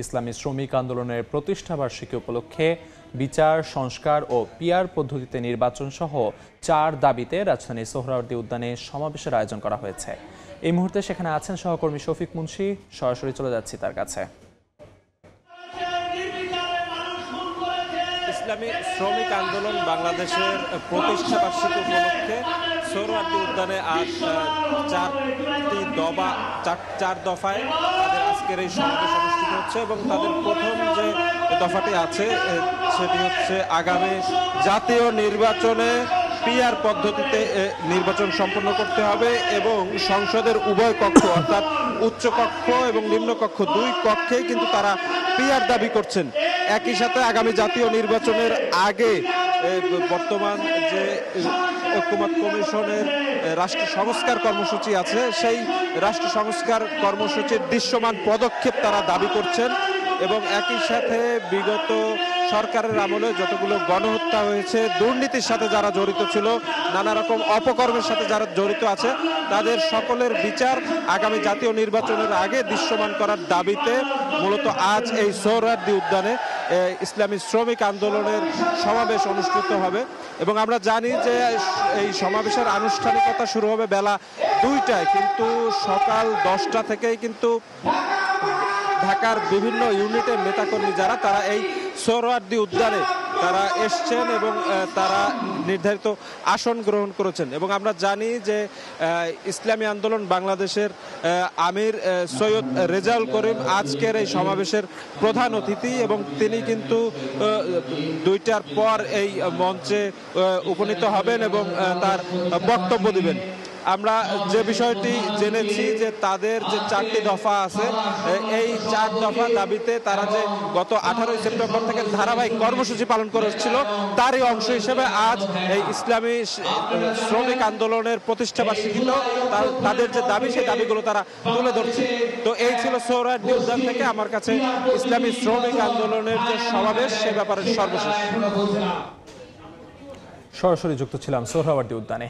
ইসলামী শ্রমিক আন্দোলনের প্রতিষ্ঠাবার্ষিকী উপলক্ষে বিচার, সংস্কার ও পিআর পদ্ধতিতে নির্বাচন সহ 4 দাবিতে রাজধানীর সোহরাওয়ার্দী উদ্যানে সমাবেশের আয়োজন করা হয়েছে। এই মুহূর্তে সেখানে আছেন সহকর্মী শফিক মুন্সি। সরাসরি চলে যাচ্ছি তার কাছে। ইসলামী শ্রমিক আন্দোলন বাংলাদেশের প্রতিষ্ঠাবার্ষিকী উপলক্ষে সোহরাওয়ার্দী উদ্যানে আজ 4 দফায় তাদের আজকের এই সমাবেশ অনুষ্ঠিত হচ্ছে এবং তাদের প্রথম যে দফাটি আছে সেটি হচ্ছে আগামী জাতীয় নির্বাচনে পিআর পদ্ধতিতে নির্বাচন সম্পন্ন করতে হবে এবং সংসদের উভয় কক্ষ অর্থাৎ উচ্চ কক্ষ এবং নিম্ন কক্ষ দুই কক্ষেই কিন্তু তারা পিআর দাবি করছেন। একই সাথে আগামী জাতীয় নির্বাচনের আগে বর্তমান যে ঐক্যমত কমিশনের রাষ্ট্র সংস্কার কর্মসূচি আছে সেই রাষ্ট্র সংস্কার কর্মসূচির দৃশ্যমান পদক্ষেপ তারা দাবি করছেন এবং একই সাথে বিগত সরকারের আমলে যতগুলো গণহত্যা হয়েছে, দুর্নীতির সাথে যারা জড়িত ছিল, নানা রকম অপকর্মের সাথে যারা জড়িত আছে তাদের সকলের বিচার আগামী জাতীয় নির্বাচনের আগে দৃশ্যমান করার দাবিতে মূলত আজ এই সোহরাওয়ার্দী উদ্যানে ইসলামী শ্রমিক আন্দোলনের সমাবেশ অনুষ্ঠিত হবে এবং আমরা জানি যে এই সমাবেশের আনুষ্ঠানিকতা শুরু হবে বেলা 2টায়, কিন্তু সকাল 10টা থেকেই কিন্তু ঢাকার বিভিন্ন ইউনিটের নেতাকর্মী যারা তারা এই সোহরাওয়ার্দী উদ্যানে তারা এসছেন এবং তারা নির্ধারিত আসন গ্রহণ করেছেন এবং আমরা জানি যে ইসলামী আন্দোলন বাংলাদেশের আমির সৈয়দ রেজাউল করিম আজকের এই সমাবেশের প্রধান অতিথি এবং তিনি কিন্তু 2টার পর এই মঞ্চে উপনীত হবেন এবং তার বক্তব্য দিবেন। আমরা যে বিষয়টি জেনেছি যে তাদের যে 4টি দফা আছে, এই 4 দফা দাবিতে তারা যে গত 18ই সেপ্টেম্বর থেকে ধারাবাহিক কর্মসূচি পালন করেছিল তারই অংশ হিসেবে আজ এই ইসলামী শ্রমিক আন্দোলনের প্রতিষ্ঠাবার্ষিকীতেও তাদের যে দাবি সেই দাবিগুলো তারা তুলে ধরছে। তো এই ছিল সোহরাওয়ার্দী উদ্যান থেকে আমার কাছে ইসলামী শ্রমিক আন্দোলনের যে সমাবেশ সে ব্যাপারে সর্বশেষ। সরাসরি যুক্ত ছিলাম সোহরাওয়ার্দী উদ্যানে।